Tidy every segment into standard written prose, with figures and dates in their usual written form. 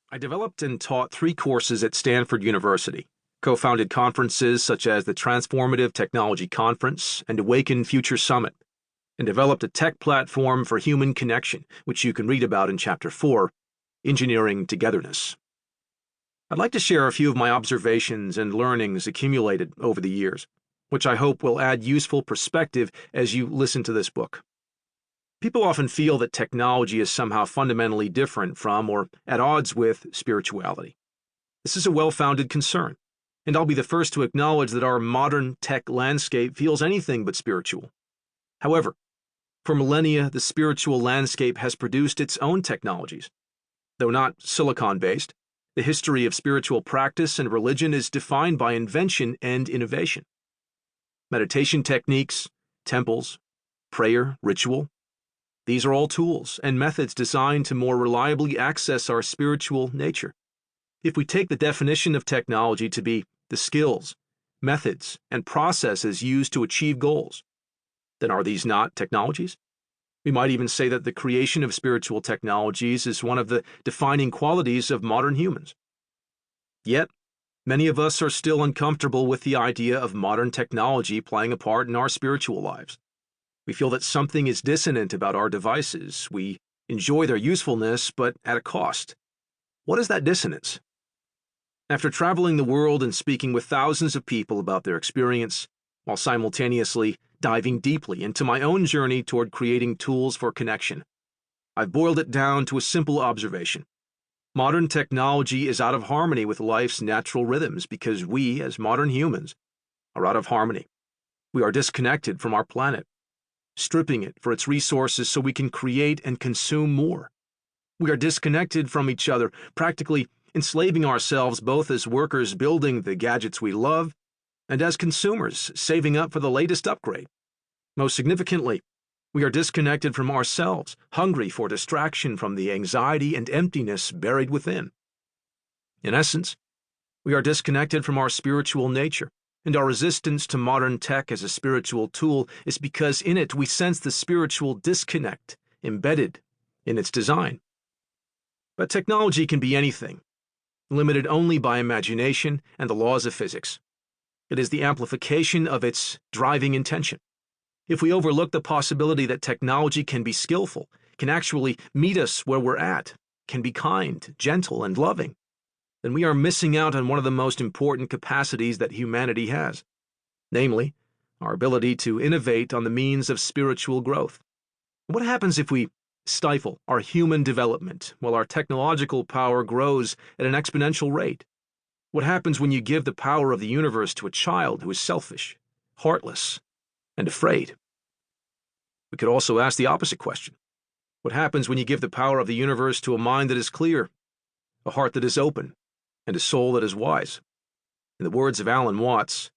I developed and taught 3 courses at Stanford University, co-founded conferences such as the Transformative Technology Conference and Awaken Future Summit, and developed a tech platform for human connection, which you can read about in Chapter 4, Engineering Togetherness. I'd like to share a few of my observations and learnings accumulated over the years, which I hope will add useful perspective as you listen to this book. People often feel that technology is somehow fundamentally different from or at odds with spirituality. This is a well-founded concern, and I'll be the first to acknowledge that our modern tech landscape feels anything but spiritual. However, for millennia, the spiritual landscape has produced its own technologies. Though not silicon-based, the history of spiritual practice and religion is defined by invention and innovation. Meditation techniques, temples, prayer, ritual, these are all tools and methods designed to more reliably access our spiritual nature. If we take the definition of technology to be the skills, methods, and processes used to achieve goals, then are these not technologies? We might even say that the creation of spiritual technologies is one of the defining qualities of modern humans. Yet, many of us are still uncomfortable with the idea of modern technology playing a part in our spiritual lives. We feel that something is dissonant about our devices. We enjoy their usefulness, but at a cost. What is that dissonance? After traveling the world and speaking with thousands of people about their experience, while simultaneously diving deeply into my own journey toward creating tools for connection, I've boiled it down to a simple observation. Modern technology is out of harmony with life's natural rhythms because we, as modern humans, are out of harmony. We are disconnected from our planet, stripping it for its resources so we can create and consume more. We are disconnected from each other, practically enslaving ourselves both as workers building the gadgets we love and as consumers saving up for the latest upgrade. Most significantly, we are disconnected from ourselves, hungry for distraction from the anxiety and emptiness buried within. In essence, we are disconnected from our spiritual nature, and our resistance to modern tech as a spiritual tool is because in it we sense the spiritual disconnect embedded in its design. But technology can be anything, limited only by imagination and the laws of physics. It is the amplification of its driving intention. If we overlook the possibility that technology can be skillful, can actually meet us where we're at, can be kind, gentle, and loving, then we are missing out on one of the most important capacities that humanity has, namely, our ability to innovate on the means of spiritual growth. What happens if we stifle our human development while our technological power grows at an exponential rate? What happens when you give the power of the universe to a child who is selfish, heartless, and afraid? We could also ask the opposite question. What happens when you give the power of the universe to a mind that is clear, a heart that is open, and a soul that is wise? In the words of Alan Watts,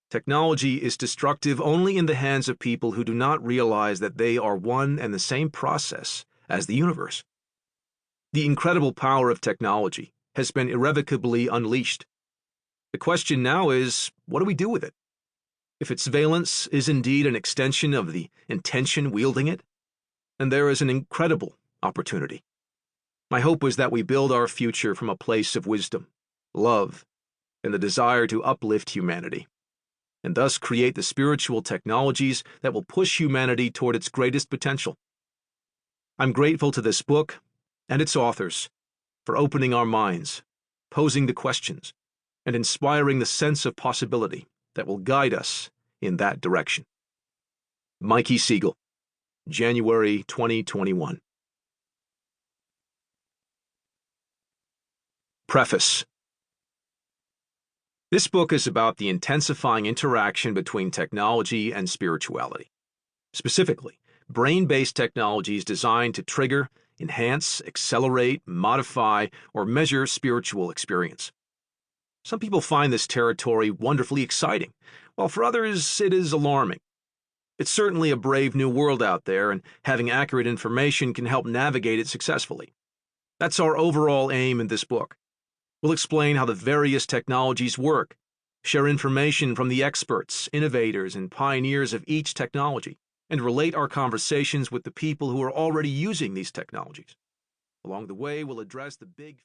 technology is destructive only in the hands of people who do not realize that they are one and the same process as the universe. The incredible power of technology has been irrevocably unleashed. The question now is, what do we do with it? If its valence is indeed an extension of the intention wielding it, then there is an incredible opportunity. My hope is that we build our future from a place of wisdom, love, and the desire to uplift humanity, and thus create the spiritual technologies that will push humanity toward its greatest potential. I'm grateful to this book and its authors for opening our minds, posing the questions, and inspiring the sense of possibility that will guide us in that direction. Mikey Siegel, January 2021. Preface. This book is about the intensifying interaction between technology and spirituality. Specifically, brain-based technologies designed to trigger, enhance, accelerate, modify, or measure spiritual experience. Some people find this territory wonderfully exciting, while for others it is alarming. It's certainly a brave new world out there, and having accurate information can help navigate it successfully. That's our overall aim in this book. We'll explain how the various technologies work, share information from the experts, innovators, and pioneers of each technology, and relate our conversations with the people who are already using these technologies. Along the way, we'll address the big